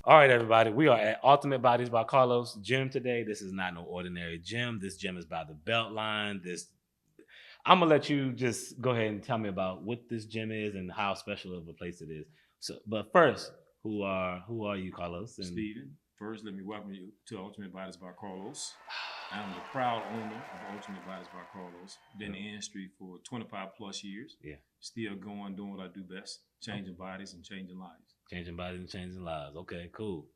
All right, everybody. We are at Ultimate Bodies by Carlos Gym today. This is not no ordinary gym. This gym is by the Beltline. I'm gonna let you just go ahead and tell me about what this gym is and how special of a place it is. So, but first, who are you, Carlos? And Steven, first let me welcome you to Ultimate Bodies by Carlos. I'm the proud owner of Ultimate Bodies by Carlos. Been in the industry for 25 plus years. Yeah. Still going, doing what I do best, changing bodies and changing lives. Changing bodies and changing lives. Okay, cool.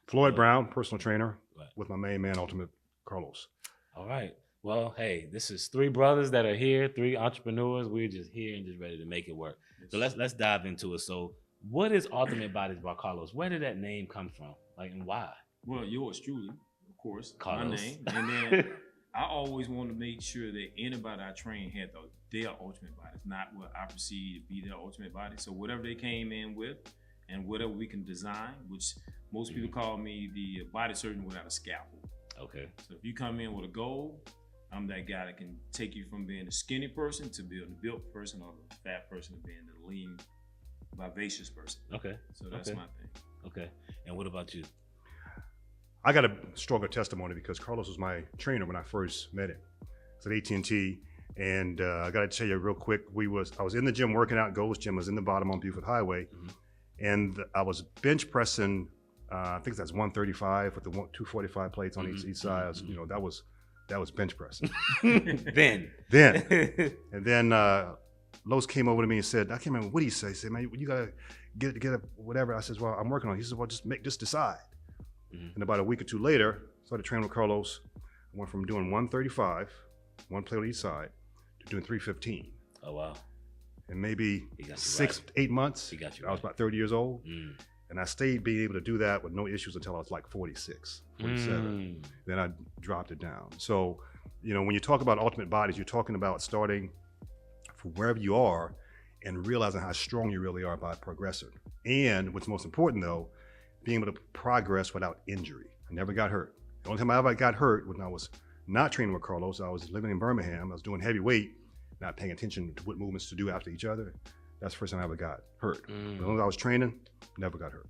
Floyd Brown, personal trainer, Right. with my main man, Ultimate Carlos. All right. Well, hey, this is three brothers that are here, three entrepreneurs. We're just here and just ready to make it work. So let's dive into it. So, what is Ultimate Bodies by Carlos? Where did that name come from? Like, and why? Well, yours truly, of course, Carlos. my name. And then I always want to make sure that anybody I train had their ultimate body. It's not what I perceive to be their ultimate body. So whatever they came in with and whatever we can design, which most people call me the body surgeon without a scalpel. Okay. So if you come in with a goal, I'm that guy that can take you from being a skinny person to being a built person, or the fat person to being the lean, vivacious person. Okay. So that's Okay. my thing. Okay. And what about you? I got a stronger testimony because Carlos was my trainer when I first met him. It's at AT&T, and I got to tell you real quick. I was in the gym working out. Gold's Gym was in the bottom on Buford Highway, and I was bench pressing. I think that's 135 with the 245 plates on each side. That was bench pressing. Then. And then Los came over to me and said, I can't remember what he said. He said, man, you gotta get up, whatever. I said, well, I'm working on it. He said, well, just decide. And about a week or two later, started training with Carlos. I went from doing 135, one plate on each side, to doing 315. Oh wow. And maybe He got you 6, right. 8 months. He got you I was right. about 30 years old. Mm. And I stayed being able to do that with no issues until I was like 46, 47. Then I dropped it down. So, when you talk about ultimate bodies, you're talking about starting from wherever you are and realizing how strong you really are by progressing. And what's most important though, being able to progress without injury. I never got hurt. The only time I ever got hurt when I was not training with Carlos, I was living in Birmingham. I was doing heavy weight, not paying attention to what movements to do after each other. That's the first time I ever got hurt. As long as I was training, never got hurt.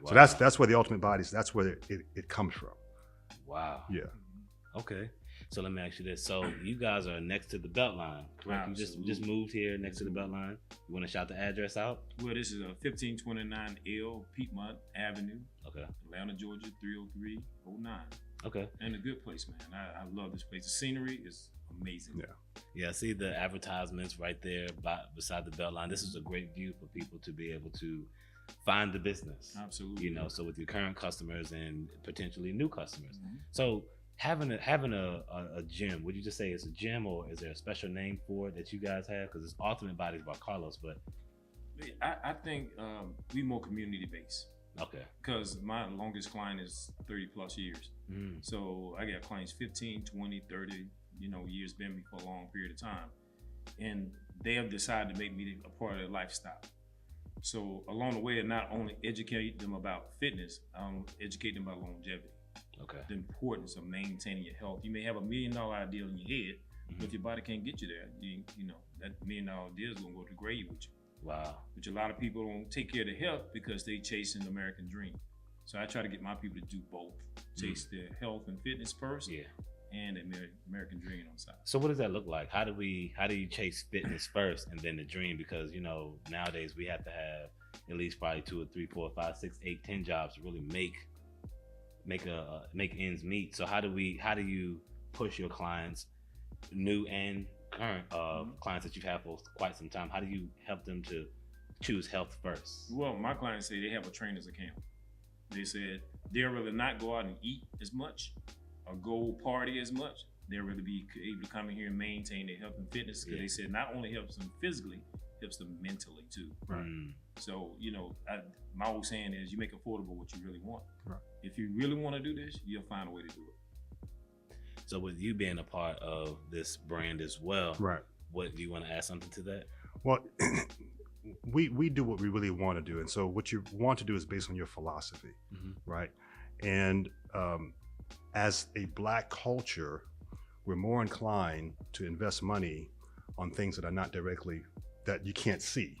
Wow. So that's where the ultimate bodies, that's where it comes from. Wow. Yeah. Okay. So let me ask you this. So you guys are next to the Beltline, correct? You just moved here next to the Beltline. You want to shout the address out? Well, this is a 1529 L Piedmont Avenue, Okay. Atlanta, Georgia, 30309. Okay. And a good place, man. I love this place. The scenery is amazing. Yeah. Yeah, I see the advertisements right there beside the Beltline. This is a great view for people to be able to find the business. Absolutely. So with your current customers and potentially new customers. So having a gym, would you just say it's a gym, or is there a special name for it that you guys have? Because it's Ultimate Bodies by Carlos, but I think we more community based. okay. Because my longest client is 30 plus years. So I got clients 15, 20, 30, years, been me for a long period of time. And they have decided to make me a part of their lifestyle. So along the way, I not only educate them about fitness, educate them about longevity. Okay. The importance of maintaining your health. You may have $1 million idea in your head, but if your body can't get you there, that $1 million idea is gonna go to the grave with you. Wow. Which a lot of people don't take care of their health because they chasing the American dream. So I try to get my people to do both. Chase their health and fitness first, Yeah. and the American dream on the side. So what does that look like? How do you chase fitness first and then the dream? Because nowadays we have to have at least probably 2 or 3, 4, 5, 6, 8, 10 jobs to really make ends meet. So how do you push your clients, new and current clients that you've had for quite some time? How do you help them to choose health first? Well, my clients say they have a trainer's account. They said they'd rather not go out and eat as much or go party as much. They'd rather be able to come in here and maintain their health and fitness, because they said not only helps them physically, helps them mentally too. Right. So, my old saying is, you make affordable what you really want. Right. If you really want to do this, you'll find a way to do it. So with you being a part of this brand as well, Right. what do you want to add something to that? Well, we do what we really want to do. And so what you want to do is based on your philosophy, right? And as a Black culture, we're more inclined to invest money on things that are not directly, that you can't see,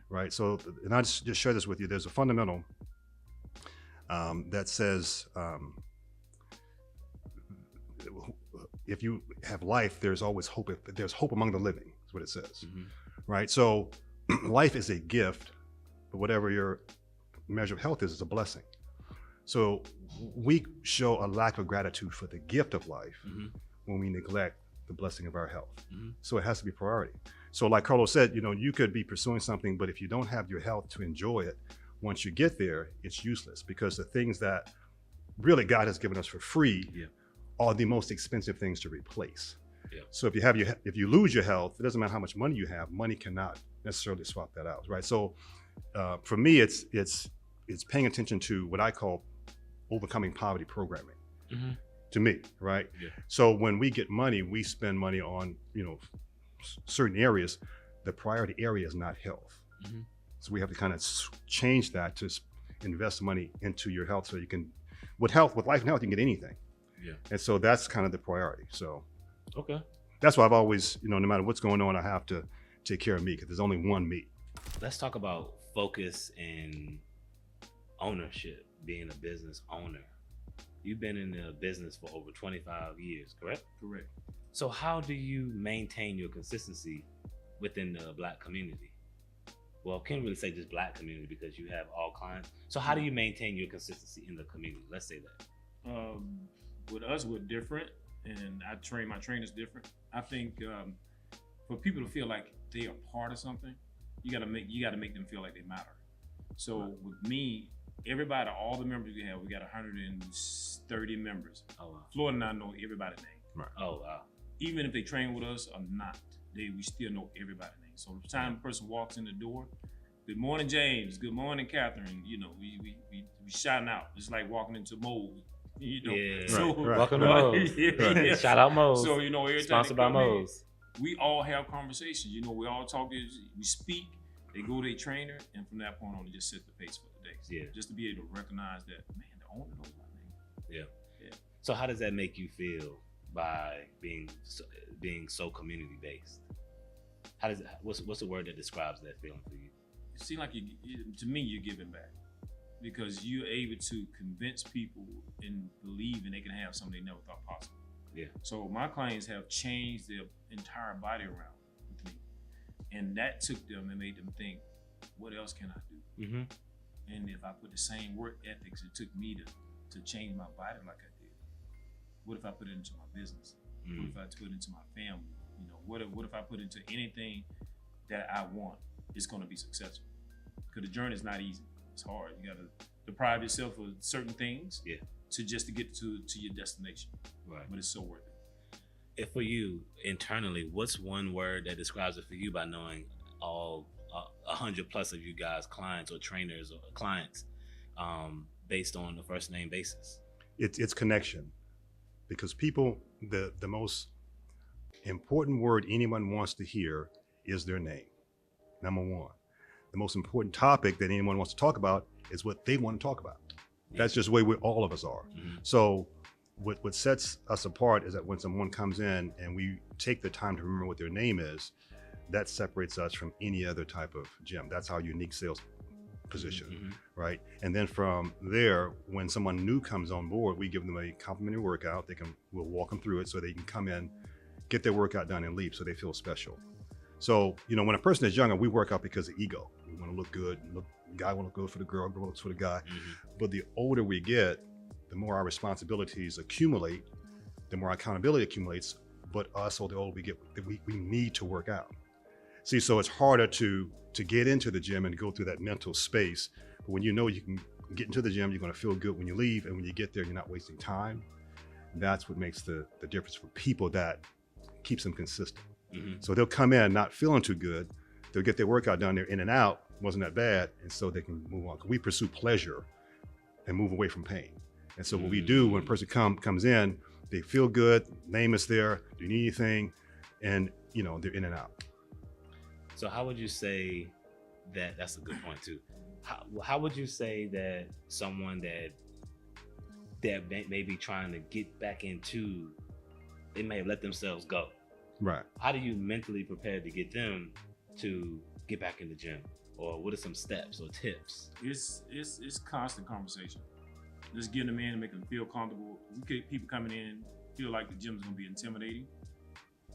right? So, and I just share this with you. There's a fundamental that says, if you have life, there's always hope. There's hope among the living, is what it says, right? So life is a gift, but whatever your measure of health is a blessing. So we show a lack of gratitude for the gift of life when we neglect the blessing of our health. So it has to be priority. So like Carlos said, you could be pursuing something, but if you don't have your health to enjoy it, once you get there, it's useless, because the things that really God has given us for free are the most expensive things to replace. So if you lose your health, it doesn't matter how much money you have, money cannot necessarily swap that out, right? So for me, it's paying attention to what I call overcoming poverty programming. To me, right? So when we get money, we spend money on certain areas. The priority area is not health. So we have to kind of change that to invest money into your health, so you can, with life and health, you can get anything. And so that's kind of the priority. So that's why I've always, no matter what's going on, I have to take care of me, because there's only one me. Let's talk about focus and ownership, being a business owner. You've been in the business for over 25 years, correct? Correct. So how do you maintain your consistency within the Black community? Well, can't really say just Black community, because you have all clients. So how do you maintain your consistency in the community? Let's say that. With us, we're different, and my trainers different. I think for people to feel like they are part of something, you gotta make them feel like they matter. So with me, everybody, all the members we got 130 members. Oh wow. Florida and I know everybody's name. Right. Oh wow. Even if they train with us or not, we still know everybody's name. So the time a person walks in the door, good morning, James. Good morning, Catherine. We shouting out. It's like walking into Moe's. Yeah. So, Right. Welcome to Moe's. Shout out Moe's. So every time Sponsored they by come in, Moe's. we all have conversations. We all talk. We speak. They go to their trainer, and from that point on, they just set the pace for the day. Yeah. Just to be able to recognize that, man, the owner knows my name. Yeah. So how does that make you feel by being so community based? What's the word that describes that feeling for you? It seems like to me, you're giving back, because you're able to convince people and believe, and they can have something they never thought possible. Yeah. So my clients have changed their entire body around with me, and that took them and made them think, what else can I do? And if I put the same work ethics it took me to change my body like I did, what if I put it into my business? What if I put it into my family? What if I put into anything that I want? It's going to be successful. Because the journey is not easy. It's hard. You got to deprive yourself of certain things to get to your destination. Right. But it's so worth it. If for you internally, what's one word that describes it for you, by knowing all 100 plus of you guys, clients or trainers or clients, based on the first name basis? It's connection, because people, the most important word anyone wants to hear is their name. Number one. The most important topic that anyone wants to talk about is what they want to talk about. That's just the way all of us are. So what sets us apart is that when someone comes in and we take the time to remember what their name is, that separates us from any other type of gym. That's our unique sales position, right? And then from there, when someone new comes on board, we give them a complimentary workout. We'll walk them through it so they can come in, get their workout done, and leave, so they feel special. So, when a person is younger, we work out because of ego. We want to look good. Guy want to look good for the girl looks for the guy. But the older we get, the more our responsibilities accumulate, the more accountability accumulates. But also, the older we get, we need to work out. See, so it's harder to get into the gym and go through that mental space. But when you can get into the gym, you're going to feel good when you leave. And when you get there, you're not wasting time. That's what makes the difference for people, that keeps them consistent. So they'll come in not feeling too good. They'll get their workout done. They're in and out. Wasn't that bad. And so they can move on. We pursue pleasure and move away from pain. And so what we do when a person comes in, they feel good, name is there, do you need anything? And they're in and out. So how would you say that's a good point too. How would you say that someone that may be trying to get back into, they may have let themselves go. Right. How do you mentally prepare to get them to get back in the gym? Or what are some steps or tips? It's constant conversation. Just getting them in and making them feel comfortable. We get people coming in feel like the gym's gonna be intimidating,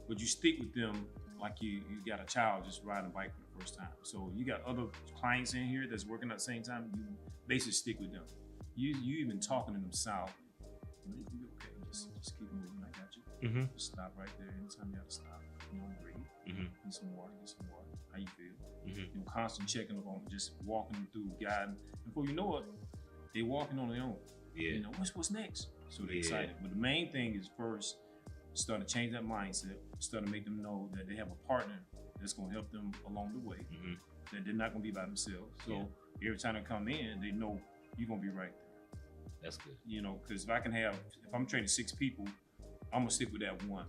but you stick with them like you got a child just riding a bike for the first time. So you got other clients in here that's working at the same time. You basically stick with them. You even talking to them south. You okay? Just keep moving. I got you. Just stop right there. Anytime you have to stop, breathe. Get some water. How you feel? Constant checking up on them, just walking them through, guiding. Before you know it, they walking on their own. Yeah. What's next? So they're excited. But the main thing is first, start to change that mindset. Start to make them know that they have a partner that's going to help them along the way. That they're not going to be by themselves. So every time they come in, they know you're going to be right there. That's good. Because if I'm training 6 people, I'm gonna stick with that one,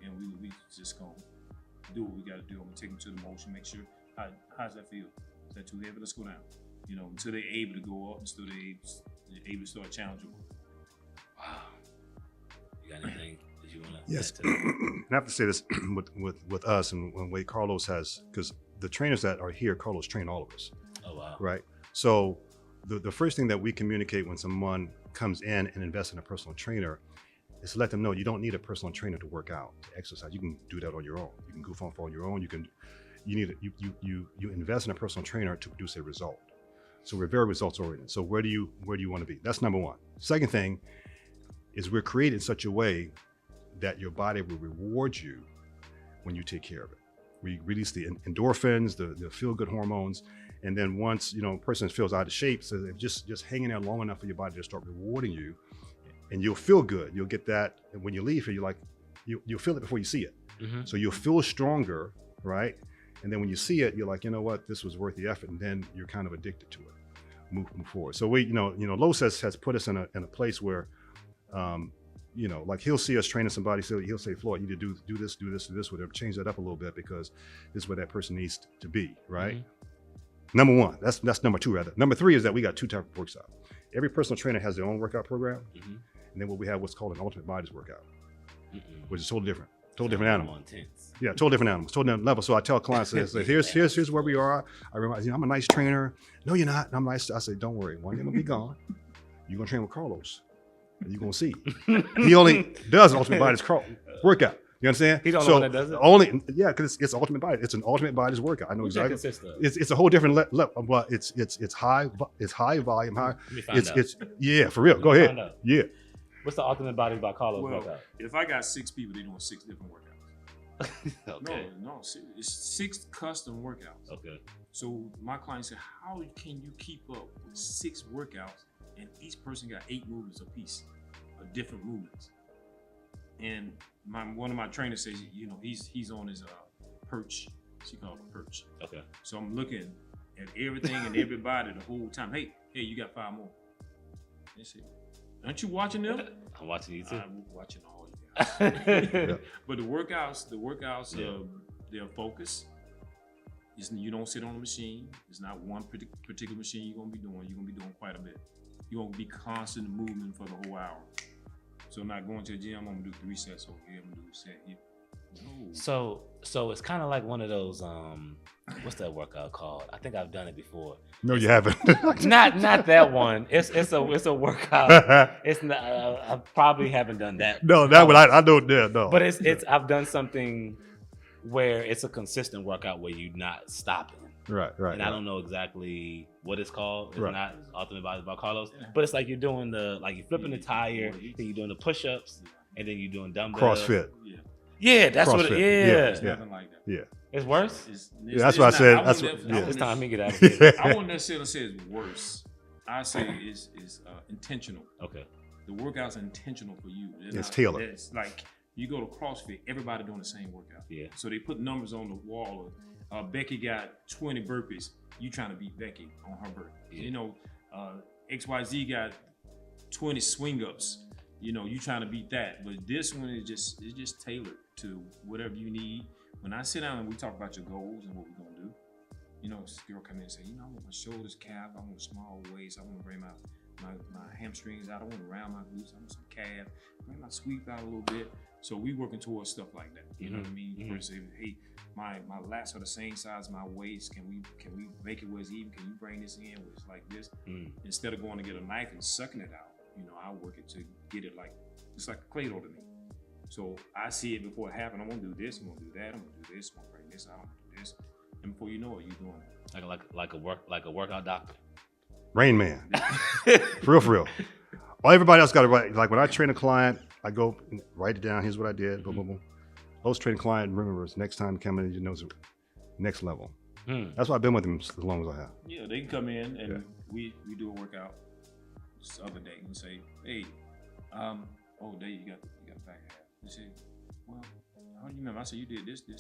and we just gonna do what we gotta do. I'm gonna take them to the motion, make sure how's that feel? Is that too heavy? Let's go down. Until they're able to go up, until they're able to start challenging. Wow. You got anything that you wanna? Yes. And I have to say this with us and the way Carlos has, because the trainers that are here, Carlos train all of us. Oh wow. Right. So the first thing that we communicate when someone comes in and invests in a personal trainer is to let them know you don't need a personal trainer to work out, to exercise. You can do that on your own. You can goof on your own. You invest in a personal trainer to produce a result. So we're very results oriented. So where do you want to be? That's number one. Second thing is we're created in such a way that your body will reward you when you take care of it. We release the endorphins, the feel-good hormones, and then once a person feels out of shape, so they're just hanging there long enough for your body to start rewarding you, and you'll feel good. You'll get that, and when you leave here, you'll feel it before you see it. So you'll feel stronger, right? And then when you see it, you're like, you know what, this was worth the effort, and then you're kind of addicted to it. Move forward. So we, Los has put us in a place where, like he'll see us training somebody, so he'll say, Floyd, you need to do this, whatever. Change that up a little bit because this is where that person needs to be, right? Number one, that's number two rather. Number three is that we got 2 types of workouts. Every personal trainer has their own workout program, and then we have what's called an ultimate bodies workout, which is totally different. Totally different animal. Intense. Yeah, totally different animals, totally different level. So I tell clients, I say, here's where we are. I remind I'm a nice trainer. No, you're not. And I'm nice. I say, don't worry. One day I'm gonna be gone. You're gonna train with Carlos, and you're gonna see. He only does an ultimate bodies workout. You understand? He's the only one that does it? Because it's ultimate body. It's an ultimate bodies workout. I know exactly. What's that consist of? It's a whole different level. But it's high volume. High. It's for real. Go ahead. Yeah. What's the ultimate bodies by Carlos Well, workout? if I got 6 people, they're doing 6 different workouts. Okay. No, it's 6 custom workouts. Okay. So my client said, how can you keep up with 6 workouts and each person got 8 movements apiece of different movements? And one of my trainers says, he's on his perch. She called it perch. Okay. So I'm looking at everything and everybody the whole time. Hey, you got 5 more. They say, aren't you watching them? I'm watching you too. I'm watching all you guys. But the workouts, they're focused. You don't sit on a machine. It's not one particular machine you're gonna be doing. You're gonna be doing quite a bit. You're gonna be constant movement for the whole hour. So I'm not going to the gym. I'm gonna do 3 sets over here. I'm gonna do a set here. No. So it's kind of like one of those what's that workout called? I think I've done it before. No, you haven't. not that one. It's a workout. It's not. I probably haven't done that. No, that one I don't. Yeah, no. But it's I've done something where it's a consistent workout where you're not stopping. Right. And I don't know exactly what it's called. It's Right. not Ultimate Bodies by Carlos, but it's like you're doing you're flipping the tire, then you're doing the push-ups, and then you're doing dumbbells. CrossFit. Yeah, that's what. CrossFit. It's Yeah. nothing like that. Yeah. It's worse. That's what I said. That's what. It's time me to get out of here. I wouldn't necessarily say it's worse. I say it's intentional. Okay. The workout's intentional for you. It's tailored. It's like you go to CrossFit, everybody doing the same workout. Yeah. So they put numbers on the wall. Becky got 20 burpees. You trying to beat Becky on her burpee. Yeah. XYZ got 20 swing ups. You trying to beat that. But this one is just tailored to whatever you need. When I sit down and we talk about your goals and what we're gonna do, this girl come in and say, I want my shoulders, calf, I want a small waist, I want to bring my hamstrings out, I want to round my glutes, I want some calf, bring my sweep out a little bit. So we working towards stuff like that. You know what I mean? Mm-hmm. First, hey, my lats are the same size as my waist. Can we make it where it's even? Can you bring this in where it's like this? Instead of going to get a knife and sucking it out, I work it to get it like, it's like a Play-Doh to me. So I see it before it happens. I'm gonna do this, I'm gonna do that, I'm gonna do this, I'm gonna bring this out, I'm gonna do this. And before you know it, you're doing it. Like a workout doctor. Rain Man. For real. All everybody else got to write. Like when I train a client, I go write it down. Here's what I did. Boom, boom, boom. Those train client remembers next time coming, you know, next level. That's why I've been with him as long as I have. Yeah, they can come in and we do a workout this other day and say, hey, there you got back half. They say, well, how do you remember? I said, you did this. I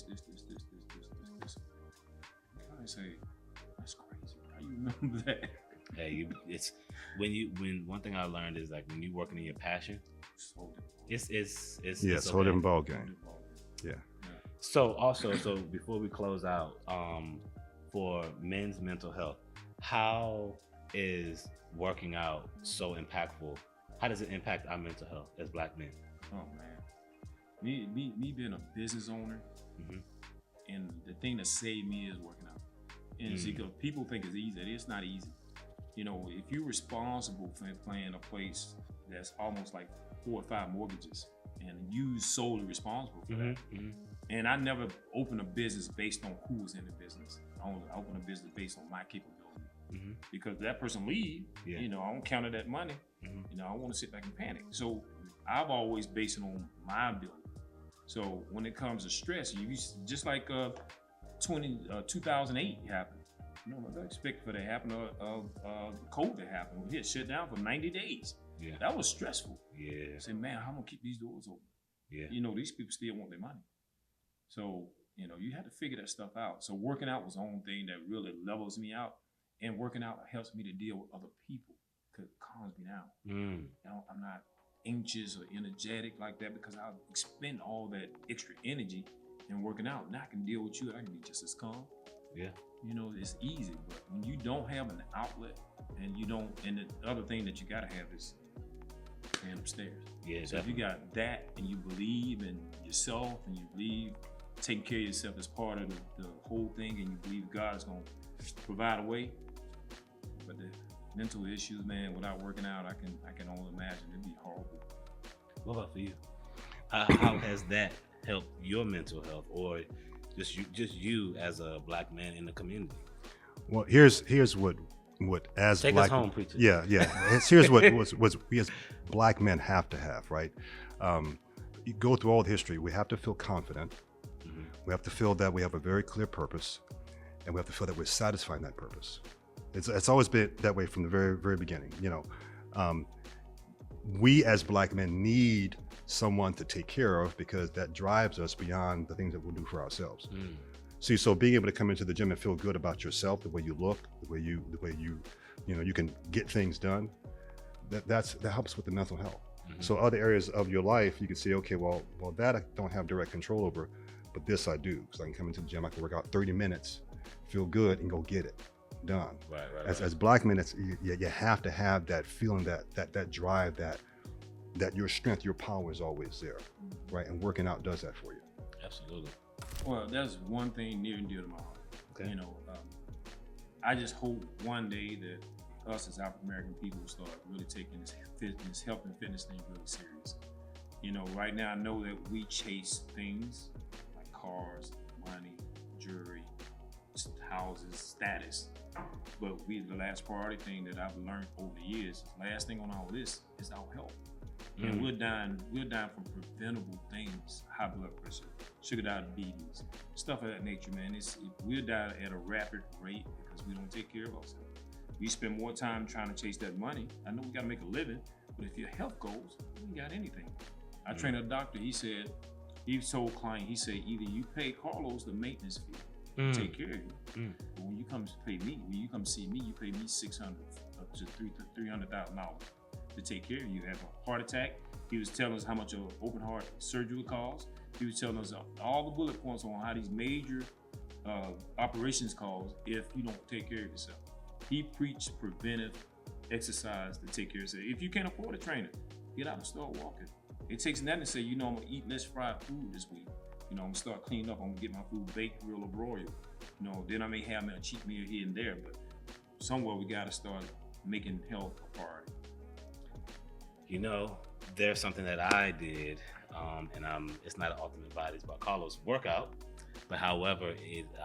say, that's crazy. How you remember that? Hey, it's when one thing I learned is like when you're working in your passion, it's a whole different ball game. Yeah. So before we close out, for men's mental health, how is working out so impactful? How does it impact our mental health as Black men? Oh man, me being a business owner, and the thing that saved me is working out. And see, because people think it's easy, it's not easy. You know, if you're responsible for playing a place that's almost like 4 or 5 mortgages, and you solely responsible for that. And I never opened a business based on who was in the business. I opened a business based on my capability. Because if that person leave, I don't count that money. I want to sit back and panic. So I've always based it on my ability. So when it comes to stress, you just like 2008 happened. I expect for that to happen. COVID happened. We hit shut down for 90 days. Yeah, that was stressful. Yeah, I said, man, how am I gonna keep these doors open? Yeah, these people still want their money. So you had to figure that stuff out. So working out was the only thing that really levels me out, and working out helps me to deal with other people because it calms me down. I'm not anxious or energetic like that because I expend all that extra energy in working out. Now I can deal with you. I can be just as calm. Yeah. It's easy, but when you don't have an outlet and the other thing that you gotta have is man upstairs. Yeah. So if you got that and you believe in yourself and you believe taking care of yourself is part of the whole thing and you believe God is gonna provide a way. But the mental issues, man, without working out, I can only imagine it'd be horrible. What about for you? How has that helped your mental health, or just you as a Black man in the community? Well, here's what as take Black us home, preacher. Yeah. Here's what we as Black men have to have, right? You go through all the history. We have to feel confident. We have to feel that we have a very clear purpose, and we have to feel that we're satisfying that purpose. It's always been that way from the very, very beginning. We as Black men need someone to take care of because that drives us beyond the things that we'll do for ourselves. See, so being able to come into the gym and feel good about yourself, the way you look, the way you you can get things done, that helps with the mental health. So other areas of your life, you can say, okay, well that I don't have direct control over, but this I do, because I can come into the gym, I can work out 30 minutes, feel good, and go get it done. Right. As Black men, you have to have that feeling, that drive, that your strength, your power is always there, right? And working out does that for you. Absolutely. Well, that's one thing near and dear to my heart. Okay. I just hope one day that us as African American people will start really taking this health and fitness thing really serious. Right now I know that we chase things like cars, money, jewelry, houses, status. But the last priority thing that I've learned over the years, the last thing on all this is our health. And we're dying from preventable things, high blood pressure, sugar diabetes, stuff of that nature, man. We're dying at a rapid rate because we don't take care of ourselves. We spend more time trying to chase that money. I know we gotta make a living, but if your health goes, you ain't got anything. I trained a doctor, he told client, he said, either you pay Carlos the maintenance fee, take care of you. But when you come see me, you pay me $600 up to $300,000 to take care of you. Have a heart attack. He was telling us how much an open heart surgery would cost. He was telling us all the bullet points on how these major operations cost if you don't take care of yourself. He preached preventive exercise to take care of yourself. If you can't afford a trainer, get out and start walking. It takes nothing to say, I'm gonna eat less fried food this week. I'm gonna start cleaning up. I'm gonna get my food baked, grilled, or broiled. Then I may have a cheat meal here and there, but somewhere we gotta start making health a priority. You know, there's something that I did, and it's not an Ultimate Bodies by Carlos workout, but however,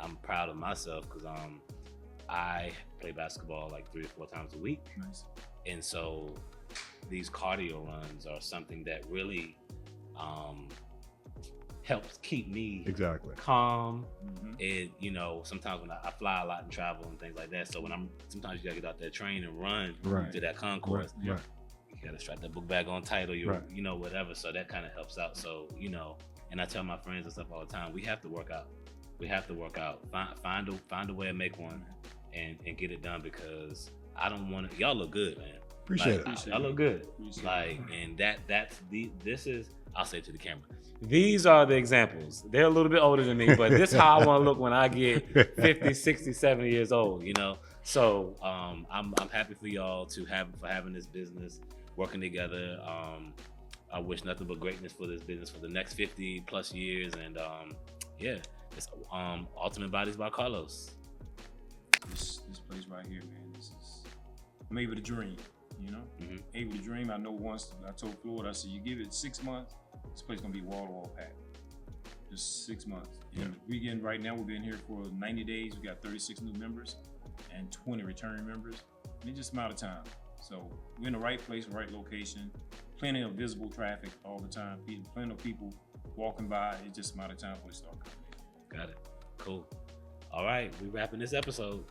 I'm proud of myself because I play basketball like 3 or 4 times a week. Nice. And so these cardio runs are something that really helps keep me Exactly. calm. Mm-hmm. It, you know, sometimes when I fly a lot and travel and things like that, so when sometimes you gotta get out there, train and run Right. to that concourse. Right. You gotta strap that book bag on tight or you Right. you know, whatever. So that kind of helps out. So, you know, and I tell my friends and stuff all the time, we have to work out. We have to work out. Find a way to make one and get it done because I don't want to. Y'all look good, man. Appreciate Like, it. Y'all look good. Appreciate Like, it. and this is. I'll say it to the camera. These are the examples. They're a little bit older than me, but this is how I want to look when I get 50, 60, 70 years old. You know. So I'm happy for y'all for having this business, working together. I wish nothing but greatness for this business for the next 50 plus years, and yeah, it's Ultimate Bodies by Carlos. This place right here, man. I'm able to dream. You know, able to dream. I know once I told Floyd, I said, you give it 6 months, this place gonna be wall to wall packed. Just 6 months. Yeah. And right now we've been here for 90 days. We got 36 new members and 20 returning members. And it's just a matter of time. So we're in the right place, right location. Plenty of visible traffic all the time. Plenty of people walking by. It's just a matter of time before they start coming in. Got it. Cool. All right, we wrapping this episode.